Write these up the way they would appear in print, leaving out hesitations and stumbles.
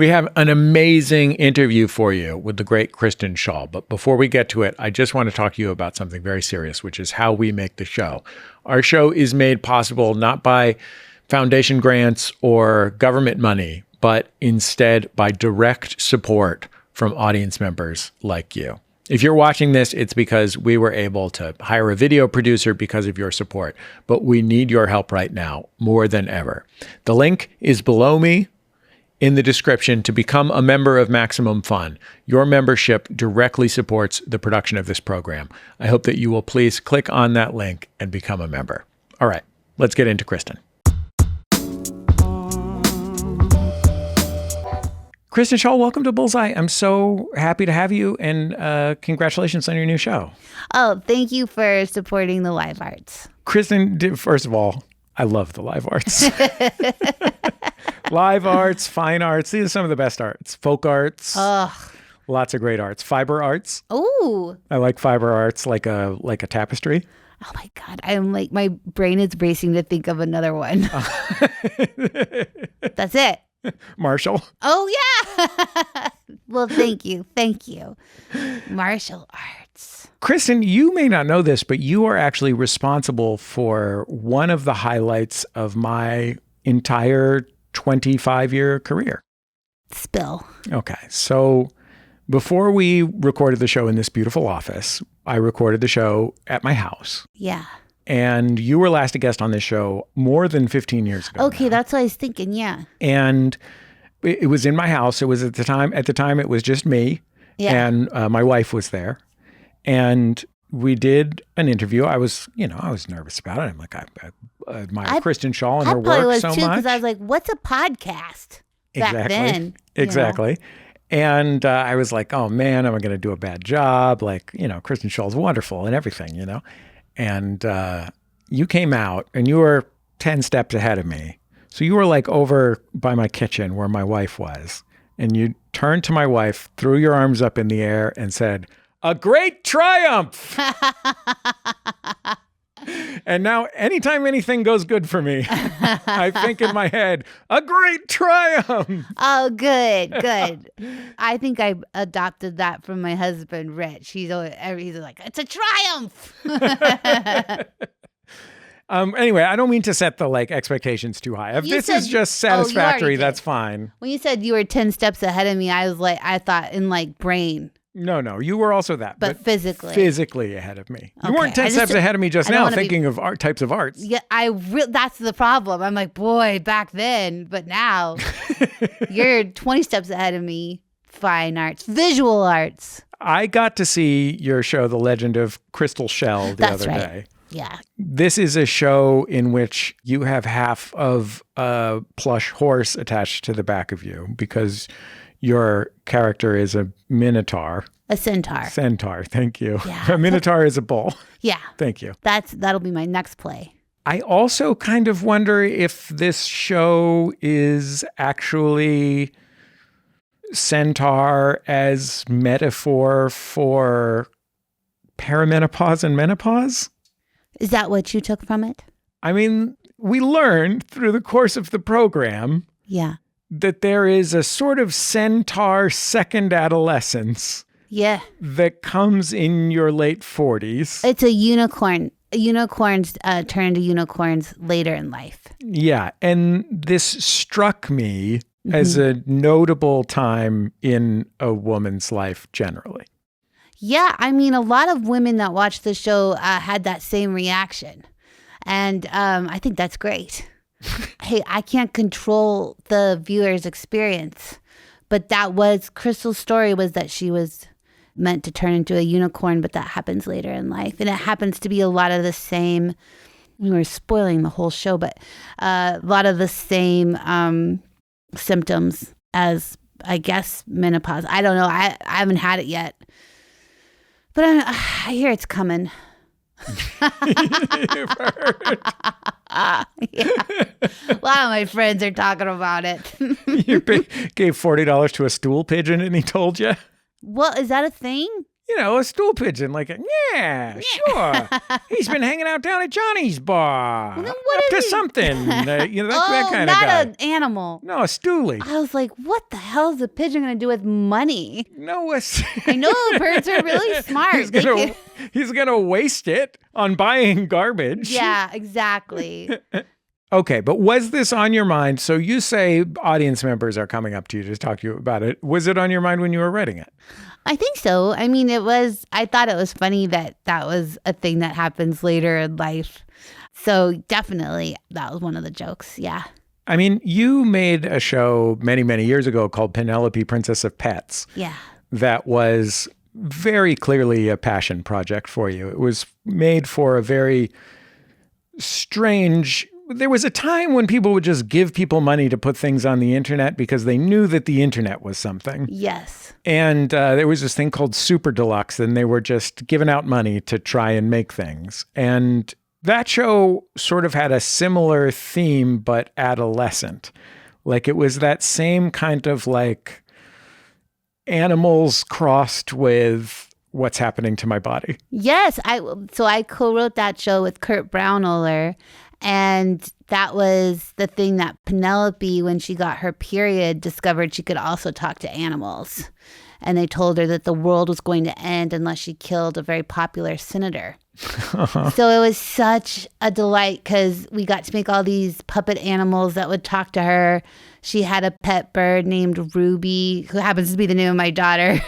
We have an amazing interview for you with the great Kristen Schaal. But before we get to it, I just want to talk to you about something very serious, which is how we make the show. Our show is made possible not by foundation grants or government money, but instead by direct support from audience members like you. If you're watching this, it's because we were able to hire a video producer because of your support, but we need your help right now more than ever. The link is below me in the description to become a member of Maximum Fun. Your membership directly supports the production of this program. I hope that you will please click on that link and become a member. All right, let's get into Kristen. Kristen Schaal, welcome to Bullseye. I'm so happy to have you, and congratulations on your new show. Oh, thank you for supporting the live arts. Kristen, first of all, I love the live arts. Live arts, fine arts. These are some of the best arts. Folk arts. Ugh. Lots of great arts. Fiber arts. Ooh. I like fiber arts like a tapestry. Oh my God. I'm like, my brain is racing to think of another one. That's it. Martial. Oh, yeah. Well, thank you. Thank you. Martial arts. Kristen, you may not know this, but you are actually responsible for one of the highlights of my entire 25-year career. Spill. Okay. So before we recorded the show in this beautiful office, I recorded the show at my house. Yeah. And you were last a guest on this show more than 15 years ago. Okay, that's what I was thinking, yeah. And it was in my house. It was at the time it was just me. Yeah. And my wife was there. And we did an interview. I was nervous about it. I'm like, I admire Kristen Schaal and her work so much. Because I was like, what's a podcast back then? Exactly. And I was like, oh man, am I going to do a bad job? Like, Kristen Schaal's wonderful and everything, And you came out and you were 10 steps ahead of me. So you were like over by my kitchen where my wife was. And you turned to my wife, threw your arms up in the air and said, "A great triumph." And now anytime anything goes good for me, I think in my head, a great triumph. Oh, good. I think I adopted that from my husband, Rich. He's like, it's a triumph. Anyway, I don't mean to set the expectations too high. If this is just satisfactory, that's fine. When you said you were 10 steps ahead of me, I thought in brain. No, you were also that. But physically. Physically ahead of me. You weren't 10 steps ahead of me just now thinking of types of arts. Yeah, that's the problem. I'm like, boy, back then, but now you're 20 steps ahead of me. Fine arts, visual arts. I got to see your show, The Legend of Crystal Shell, the other day. Yeah. This is a show in which you have half of a plush horse attached to the back of you because your character is a minotaur. A centaur. Centaur, thank you. Yeah. A minotaur is a bull. Yeah. Thank you. That'll be my next play. I also kind of wonder if this show is actually centaur as metaphor for perimenopause and menopause. Is that what you took from it? I mean, we learned through the course of the program. Yeah. That there is a sort of centaur second adolescence. Yeah. That comes in your late 40s. It's a unicorn. Unicorns turn into unicorns later in life. Yeah. And this struck me as a notable time in a woman's life generally. Yeah. I mean, a lot of women that watched the show had that same reaction. And I think that's great. Hey, I can't control the viewer's experience, but Crystal's story was that she was meant to turn into a unicorn, but that happens later in life. And it happens to be a lot of the same, we were spoiling the whole show, but a lot of the same symptoms as, I guess, menopause. I don't know. I haven't had it yet, but I hear it's coming. You've heard. Yeah. A lot of my friends are talking about it. You gave $40 to a stool pigeon and he told you? Well, is that a thing? a stool pigeon, like, yeah, sure. He's been hanging out down at Johnny's bar. Well, then up to something. That kind of guy. Not an animal. No, a stoolie. I was like, what the hell is a pigeon going to do with money? No, I know birds are really smart. He's gonna waste it on buying garbage. Yeah, exactly. Okay, but was this on your mind? So you say audience members are coming up to you to talk to you about it. Was it on your mind when you were writing it? I think so. I mean, I thought it was funny that was a thing that happens later in life. So definitely that was one of the jokes. Yeah. I mean, you made a show many, many years ago called Penelope, Princess of Pets. Yeah. That was very clearly a passion project for you. It was made for a very strange... There was a time when people would just give people money to put things on the internet because they knew that the internet was something. Yes. And there was this thing called Super Deluxe, and they were just giving out money to try and make things. And that show sort of had a similar theme, but adolescent. Like it was that same kind of like animals crossed with what's happening to my body. Yes. So I co-wrote that show with Kurt Brownohler. And that was the thing that Penelope, when she got her period, discovered she could also talk to animals. And they told her that the world was going to end unless she killed a very popular senator. So it was such a delight because we got to make all these puppet animals that would talk to her. She had a pet bird named Ruby, who happens to be the name of my daughter,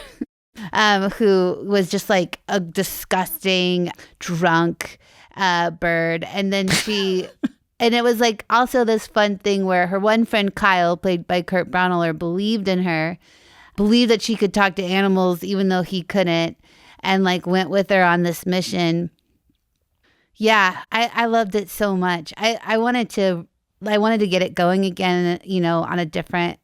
who was just like a disgusting, drunk bird. And then and it was like also this fun thing where her one friend Kyle, played by Kurt Brownohler, believed in her, believed that she could talk to animals even though he couldn't, and like went with her on this mission. Yeah, I loved it so much. I wanted to get it going again, on a different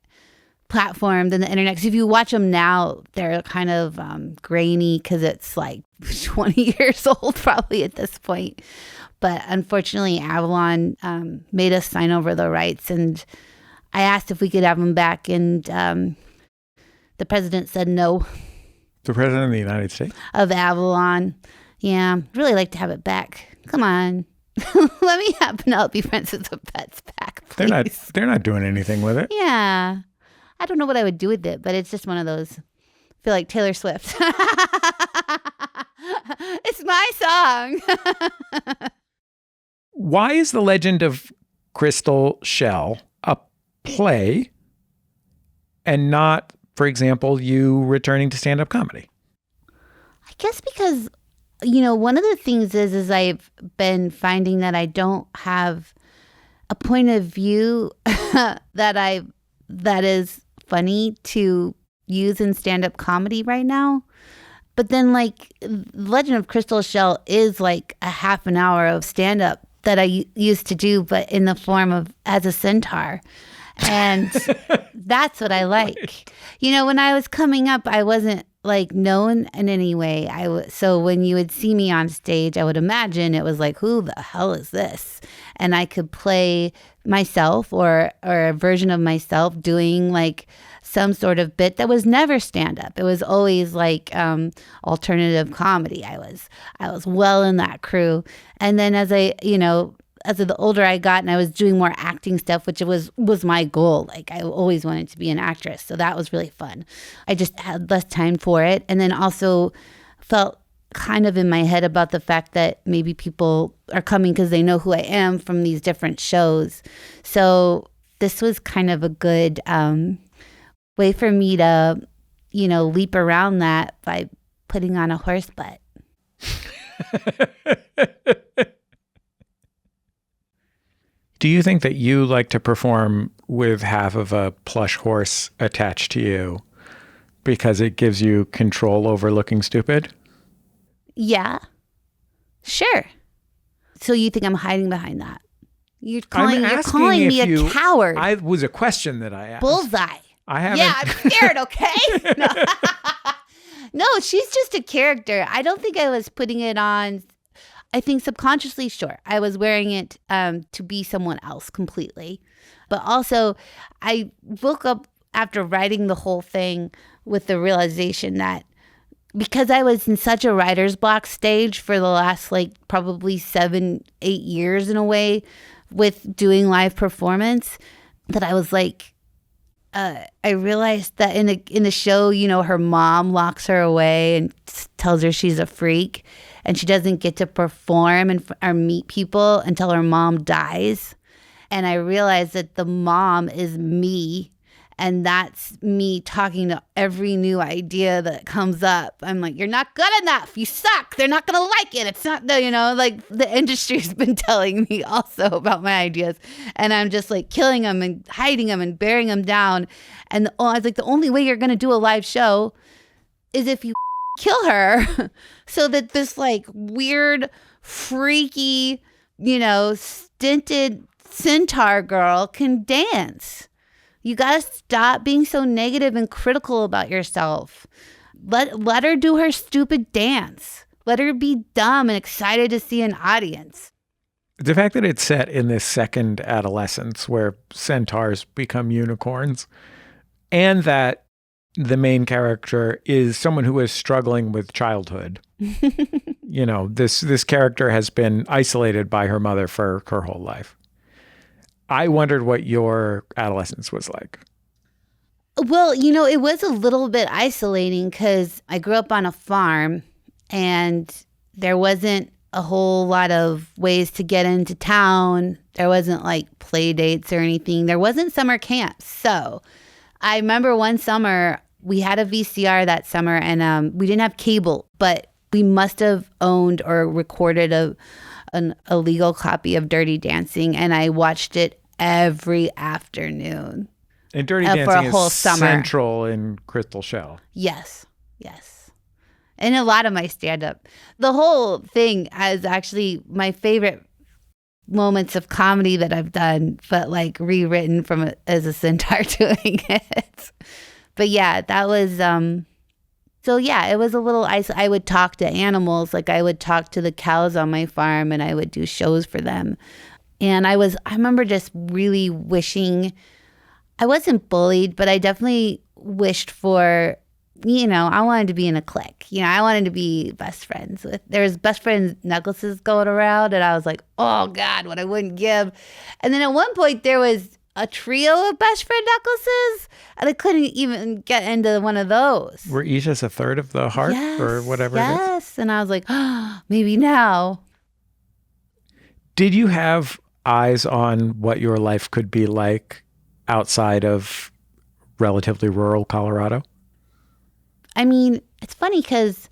platform than the internet. Because if you watch them now, they're kind of grainy because it's like 20 years old probably at this point. But unfortunately, Avalon made us sign over the rights, and I asked if we could have them back, and the president said no. The president of the United States? Of Avalon. Yeah, I'd really like to have it back. Come on. Let me have Penelope, Princess of Pets back, please. They're not doing anything with it. Yeah. I don't know what I would do with it, but it's just one of those. I feel like Taylor Swift. It's my song. Why is The Legend of Kristen Schaal a play and not, for example, you returning to stand-up comedy? I guess because, one of the things is I've been finding that I don't have a point of view that is funny to use in stand-up comedy right now. But then like Legend of Kristen Schaal is like a half an hour of stand-up that I used to do, but in the form of as a centaur. And that's what I like. When I was coming up, I wasn't like known in any way. So when you would see me on stage, I would imagine it was like, who the hell is this? And I could play myself or a version of myself doing like some sort of bit that was never stand up. It was always like alternative comedy. I was well in that crew. And then as the older I got and I was doing more acting stuff, which was my goal. Like I always wanted to be an actress. So that was really fun. I just had less time for it. And then also felt kind of in my head about the fact that maybe people are coming because they know who I am from these different shows. So this was kind of a good way for me to, leap around that by putting on a horse butt. Do you think that you like to perform with half of a plush horse attached to you because it gives you control over looking stupid? Yeah, sure. So you think I'm hiding behind that? You're calling me a coward. It was a question that I asked. Bullseye. I haven't. Yeah, I'm scared, okay? No, she's just a character. I don't think I was putting it on. I think subconsciously, sure. I was wearing it to be someone else completely. But also, I woke up after writing the whole thing with the realization that because I was in such a writer's block stage for the last like probably 7-8 years in a way with doing live performance, that I was like, I realized that in the show, you know, her mom locks her away and tells her she's a freak, and she doesn't get to perform or meet people until her mom dies. And I realized that the mom is me, and that's me talking to every new idea that comes up. I'm like, you're not good enough. You suck. They're not going to like it. It's not, you know, like the industry's been telling me also about my ideas. And I'm just like killing them and hiding them and burying them down. And I was like, the only way you're going to do a live show is if you kill her so that this like weird, freaky, you know, stinted centaur girl can dance. You got to stop being so negative and critical about yourself. Let her do her stupid dance. Let her be dumb and excited to see an audience. The fact that it's set in this second adolescence where centaurs become unicorns, and that the main character is someone who is struggling with childhood. You know, this character has been isolated by her mother for her whole life. I wondered what your adolescence was like. Well, you know, it was a little bit isolating because I grew up on a farm and there wasn't a whole lot of ways to get into town. There wasn't like play dates or anything. There wasn't summer camps. So I remember one summer we had a VCR that summer, and we didn't have cable, but we must have owned or recorded an illegal copy of Dirty Dancing, and I watched it every afternoon. And Dirty Dancing for a whole is summer. Central in Crystal Shell. Yes. And a lot of my stand-up. The whole thing is actually my favorite moments of comedy that I've done, but like rewritten as a centaur doing it. But yeah, that was... So yeah, it was a little I would talk to animals, like I would talk to the cows on my farm, and I would do shows for them. And I remember just really wishing, I wasn't bullied, but I definitely wished for, you know, I wanted to be in a clique. You know, I wanted to be best friends with, there was best friends necklaces going around, and I was like, oh God, what I wouldn't give. And then at one point there was a trio of best friend necklaces, and I couldn't even get into one of those. Were each as a third of the heart or whatever it is? Yes. And I was like, oh, maybe now. Did you have eyes on what your life could be like outside of relatively rural Colorado? I mean, it's funny because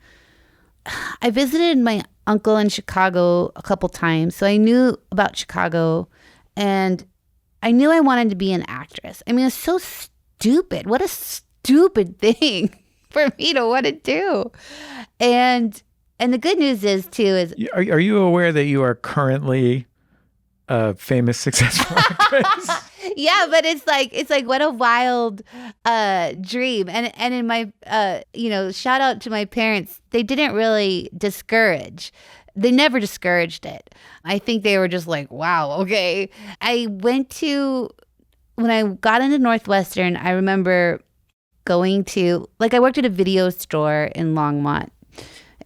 I visited my uncle in Chicago a couple times, so I knew about Chicago, and I knew I wanted to be an actress. I mean, it's so stupid. What a stupid thing for me to want to do. And the good news is, too, is... Are you aware that you are currently a famous, successful actress? Yeah, but it's like what a wild dream. And in my, shout out to my parents. They didn't really discourage. They never discouraged it. I think they were just like, wow, okay. When I got into Northwestern, I remember going to, like, I worked at a video store in Longmont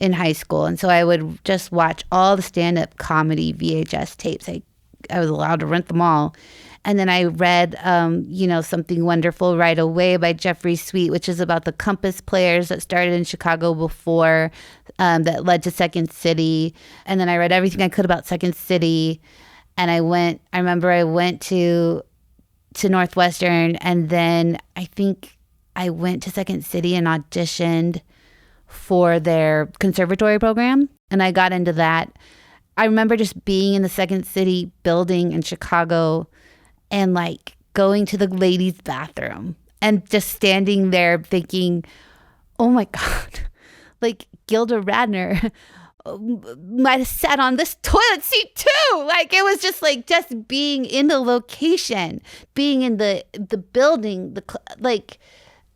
in high school. And so I would just watch all the stand-up comedy VHS tapes. I was allowed to rent them all. And then I read, Something Wonderful Right Away by Jeffrey Sweet, which is about the Compass Players that started in Chicago before, that led to Second City. And then I read everything I could about Second City. And I remember I went to Northwestern, and then I think I went to Second City and auditioned for their conservatory program. And I got into that. I remember just being in the Second City building in Chicago and like going to the ladies' bathroom and just standing there thinking, oh my God, like Gilda Radner might have sat on this toilet seat too. Like it was just being in the location, being in the building,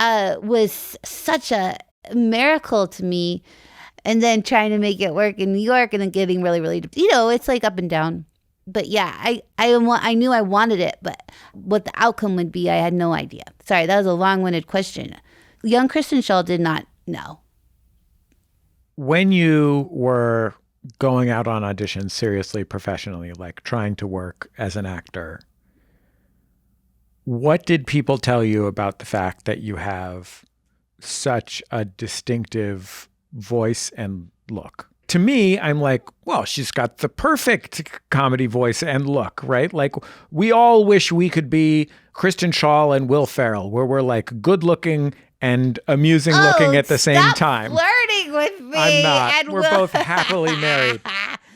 was such a miracle to me. And then trying to make it work in New York, and then getting really, really, it's like up and down. But yeah, I knew I wanted it, but what the outcome would be, I had no idea. Sorry, that was a long-winded question. Young Kristen Schaal did not know. When you were going out on auditions seriously, professionally, like trying to work as an actor, what did people tell you about the fact that you have such a distinctive voice and look? To me, I'm like, well, she's got the perfect comedy voice and look, right? Like, we all wish we could be Kristen Schaal and Will Ferrell, where we're like good looking and amusing looking at the same time. Flirting with me. I'm not. And We're both happily married.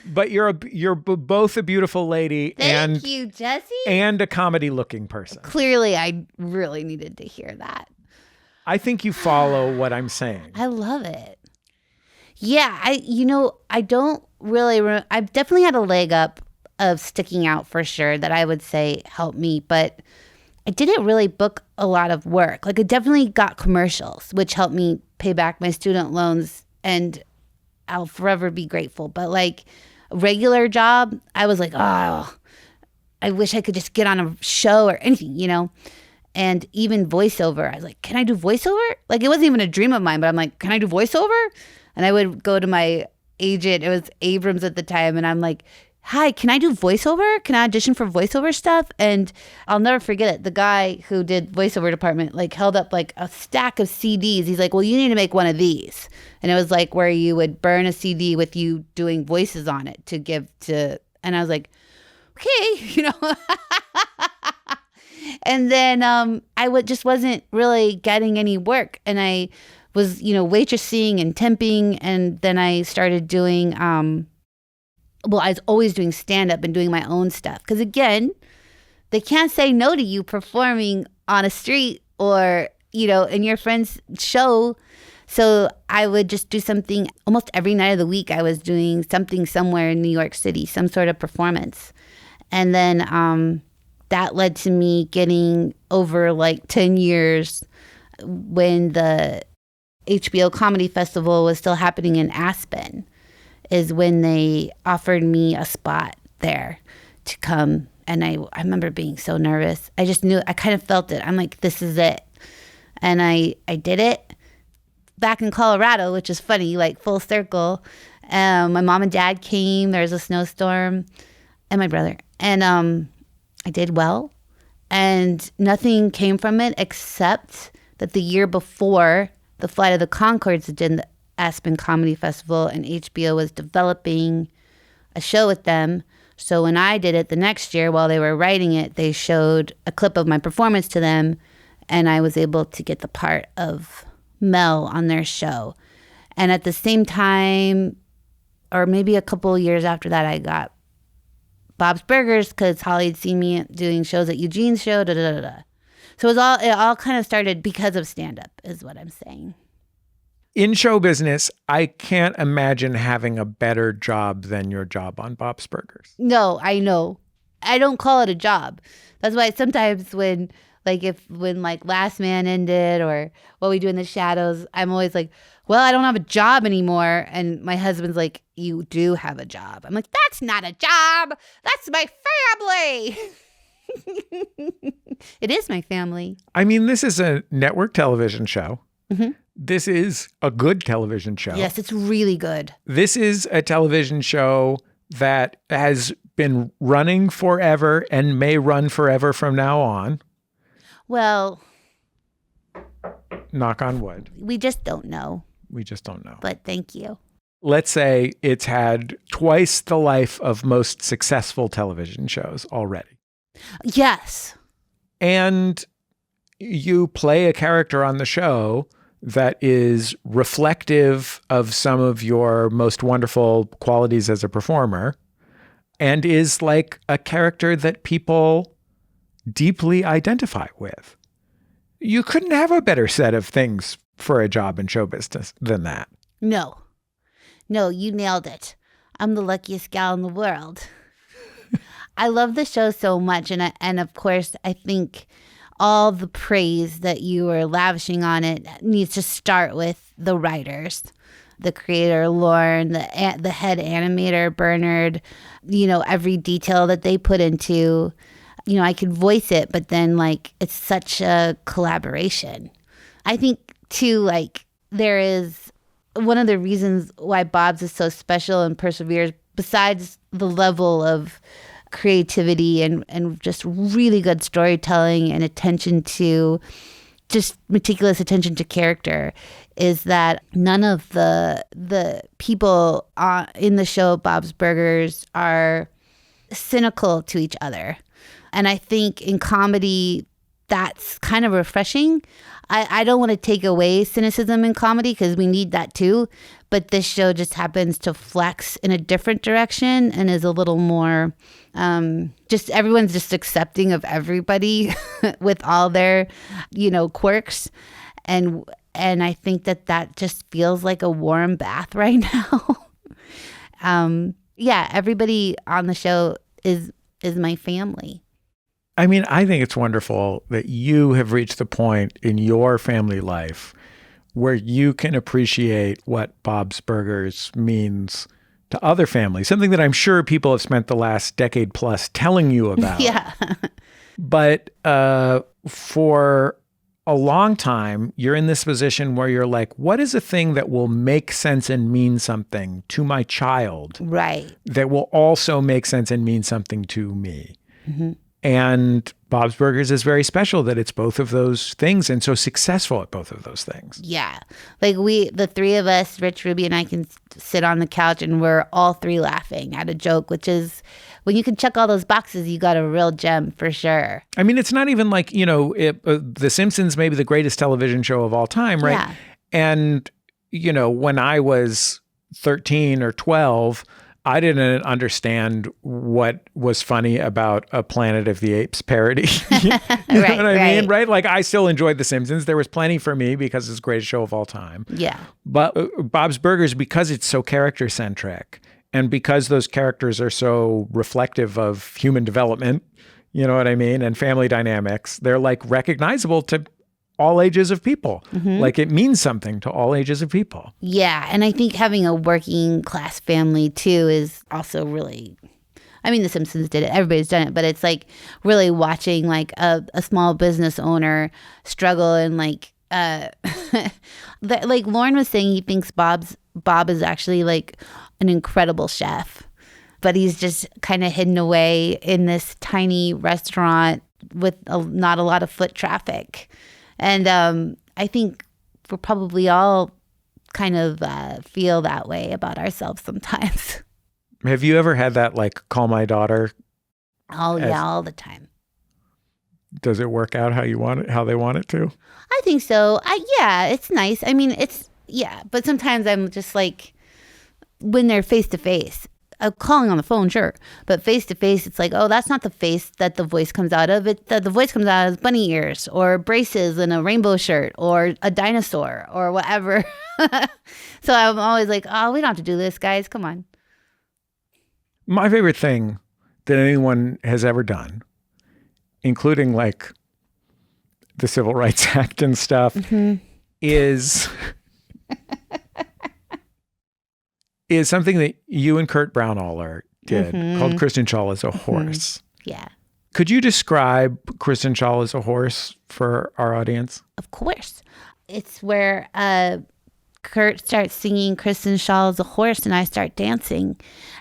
But you're both a beautiful lady. Thank you, Jesse. And a comedy looking person. Clearly, I really needed to hear that. I think you follow what I'm saying. I love it. Yeah, I don't really, I've definitely had a leg up of sticking out for sure that I would say helped me, but I didn't really book a lot of work. Like I definitely got commercials, which helped me pay back my student loans, and I'll forever be grateful. But like a regular job, I was like, oh, I wish I could just get on a show or anything, And even voiceover, I was like, can I do voiceover? Like it wasn't even a dream of mine, but I'm like, can I do voiceover? And I would go to my agent, it was Abrams at the time, and I'm like, hi, can I do voiceover? Can I audition for voiceover stuff? And I'll never forget it. The guy who did voiceover department like held up like a stack of CDs. He's like, well, you need to make one of these. And it was like where you would burn a CD with you doing voices on it to give to, and I was like, okay, And then I just wasn't really getting any work. And I was, waitressing and temping. And then I started doing, I was always doing stand-up and doing my own stuff. Because again, they can't say no to you performing on a street or, in your friend's show. So I would just do something almost every night of the week. I was doing something somewhere in New York City, some sort of performance. And then that led to me getting over like 10 years when the HBO Comedy Festival was still happening in Aspen, is when they offered me a spot there to come. And I remember being so nervous. I just knew, I kind of felt it. I'm like, this is it. And I did it back in Colorado, which is funny, like full circle. My mom and dad came, there was a snowstorm, and my brother. And I did well, and nothing came from it except that the year before, the Flight of the Choncords did the Aspen Comedy Festival, and HBO was developing a show with them. So when I did it the next year, while they were writing it, they showed a clip of my performance to them, and I was able to get the part of Mel on their show. And at the same time, or maybe a couple of years after that, I got Bob's Burgers because Holly had seen me doing shows at Eugene's show. So it all kind of started because of stand-up, is what I'm saying. In show business, I can't imagine having a better job than your job on Bob's Burgers. No, I know. I don't call it a job. That's why sometimes when Last Man ended or What We Do in the Shadows, I'm always like, well, I don't have a job anymore. And my husband's like, you do have a job. I'm like, that's not a job. That's my family. It is my family. I mean, this is a network television show. Mm-hmm. This is a good television show. Yes, it's really good. This is a television show that has been running forever and may run forever from now on. Well, knock on wood. We just don't know. We just don't know. But thank you. Let's say it's had twice the life of most successful television shows already. Yes. And you play a character on the show that is reflective of some of your most wonderful qualities as a performer and is like a character that people deeply identify with. You couldn't have a better set of things for a job in show business than that. No, you nailed it. I'm the luckiest gal in the world. I love the show so much. And of course, I think all the praise that you are lavishing on it needs to start with the writers, the creator, Lauren, the head animator, Bernard, every detail that they put into, I could voice it, but then it's such a collaboration. I think too, there is one of the reasons why Bob's is so special and perseveres, besides the level of creativity and just really good storytelling and attention to just meticulous attention to character, is that none of the people in the show Bob's Burgers are cynical to each other. And I think in comedy, that's kind of refreshing. I don't want to take away cynicism in comedy because we need that too. But this show just happens to flex in a different direction and is a little more just everyone's just accepting of everybody with all their, quirks. And I think that just feels like a warm bath right now. Everybody on the show is my family. I mean, I think it's wonderful that you have reached the point in your family life where you can appreciate what Bob's Burgers means to other families, something that I'm sure people have spent the last decade plus telling you about. Yeah. But for a long time, you're in this position where you're like, what is a thing that will make sense and mean something to my child? Right. That will also make sense and mean something to me. Mm-hmm. And Bob's Burgers is very special that it's both of those things and so successful at both of those things. Yeah. Like the three of us, Rich, Ruby, and I can sit on the couch and we're all three laughing at a joke, which is when you can check all those boxes, you got a real gem for sure. I mean, it's not even like, The Simpsons may be the greatest television show of all time, right? Yeah. And, when I was 13 or 12, I didn't understand what was funny about a Planet of the Apes parody. You know what I mean? Right? Like, I still enjoyed The Simpsons. There was plenty for me because it's the greatest show of all time. Yeah. But Bob's Burgers, because it's so character-centric and because those characters are so reflective of human development, you know what I mean, and family dynamics, they're like recognizable to all ages of people. Mm-hmm. Like it means something to all ages of people. Yeah. And I think having a working class family too is also really, I mean, The Simpsons did it. Everybody's done it. But it's like really watching like a small business owner struggle and like Lauren was saying he thinks Bob is actually like an incredible chef. But he's just kind of hidden away in this tiny restaurant with not a lot of foot traffic. And I think we're probably all kind of feel that way about ourselves sometimes. Have you ever had that, like, call my daughter? Oh, yeah, all the time. Does it work out how you want it, how they want it to? I think so. Yeah, it's nice. I mean, but sometimes I'm just like, when they're face to face, calling on the phone, sure. But face to face, it's like, oh, that's not the face that the voice comes out of. The voice comes out as bunny ears or braces and a rainbow shirt or a dinosaur or whatever. So I'm always like, oh, we don't have to do this, guys. Come on. My favorite thing that anyone has ever done, including like the Civil Rights Act and stuff, is something that you and Kurt Braunohler did called Kristen Schaal as a Horse. Yeah. Could you describe Kristen Schaal as a Horse for our audience? Of course. It's where Kurt starts singing Kristen Schaal as a horse and I start dancing.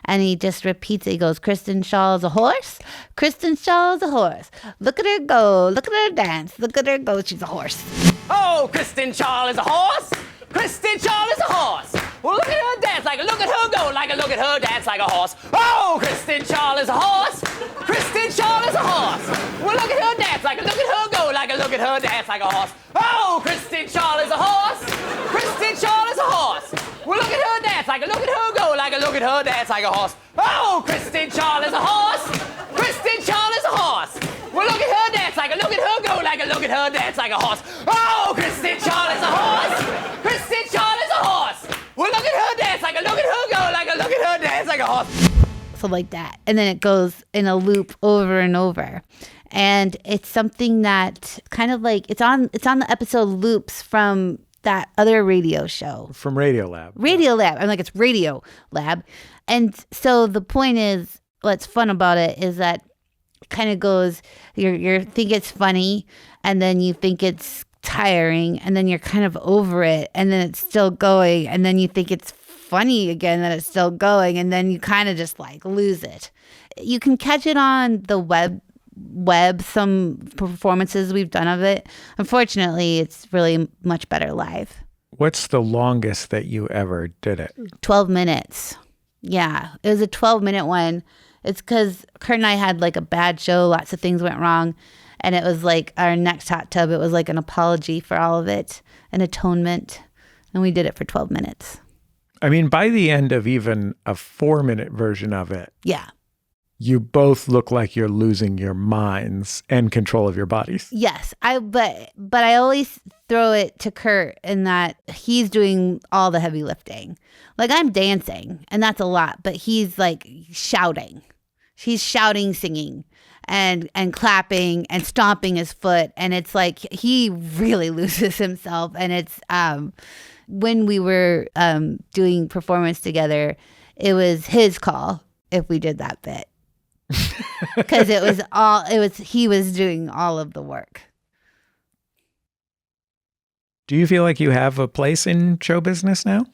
And he just repeats it. He goes, Kristen Schaal is a horse. Kristen Schaal is a horse. Look at her go. Look at her dance. Look at her go. She's a horse. Oh, Kristen Schaal is a horse. Kristen Schaal is a horse. Well, look at her dance, like a look at her go, like a look at her dance like a horse. Oh, Kristen Schaal is a horse. Kristen Schaal is a horse. Well, look at her dance, like a look at her go, like a look at her dance like a horse. Oh, Kristen Schaal is a horse. Kristen Schaal is a horse. Well, look at her dance, like a look at her go, like a look at her dance like a horse. Oh, Kristen Schaal is a horse. Kristen Schaal is a horse. Well, look at her dance, like a look at her go, like a look at her dance like a horse. Oh, Kristen Schaal is a horse. Kristen Schaal is a horse. Well, look at her dance, like a look at her go, like a look at her dance like a horse. So like that. And then it goes in a loop over and over. And it's something that kind of like, it's on the episode loops from that other radio show. From Radiolab. Radiolab. I'm like, it's Radiolab. And so the point is, what's fun about it is that it kind of goes, you think it's funny, and then you think it's tiring, and then you're kind of over it, and then it's still going, and then you think it's funny again that it's still going, and then you kind of just like lose it. You can catch it on the web, some performances we've done of it. Unfortunately, it's really much better live. What's the longest that you ever did it? 12 minutes. Yeah, it was a 12-minute one. It's because Kurt and I had like a bad show. Lots of things went wrong. And it was like our next hot tub. It was like an apology for all of it, an atonement. And we did it for 12 minutes. I mean, by the end of even a 4-minute version of it, yeah, you both look like you're losing your minds and control of your bodies. Yes, but I always throw it to Kurt in that he's doing all the heavy lifting. Like I'm dancing, and that's a lot, but he's like shouting. He's shouting, singing, and clapping and stomping his foot, and it's like he really loses himself. And it's when we were doing performance together, it was his call if we did that bit. Because he was doing all of the work. Do you feel like you have a place in show business now?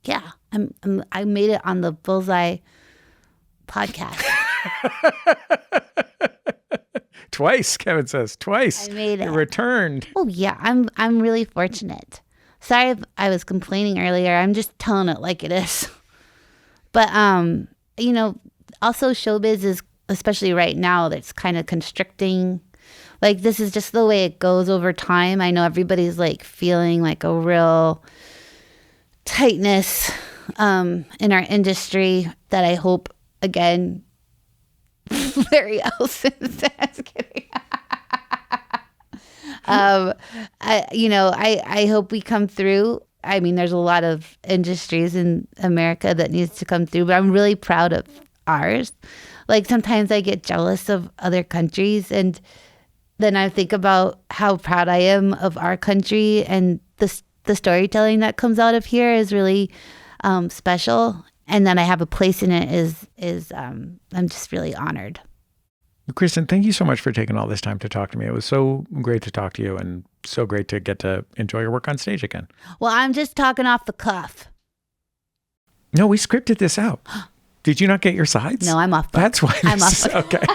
Yeah, I made it on the Bullseye podcast. Twice, Kevin says. Twice. I made it. You returned. Oh yeah, I'm really fortunate. Sorry if I was complaining earlier. I'm just telling it like it is. But also showbiz is, especially right now, that's kind of constricting. Like this is just the way it goes over time. I know everybody's like feeling like a real tightness in our industry that I hope, again, Larry Ellison says, kidding. I hope we come through. I mean, there's a lot of industries in America that needs to come through, but I'm really proud of ours. Like sometimes I get jealous of other countries, and then I think about how proud I am of our country, and the storytelling that comes out of here is really special, and that I have a place in it is I'm just really honored. Kristen, thank you so much for taking all this time to talk to me. It was so great to talk to you, and so great to get to enjoy your work on stage again. Well, I'm just talking off the cuff. No, we scripted this out. Did you not get your sides? No, I'm off book. That's why. I'm off book. Okay.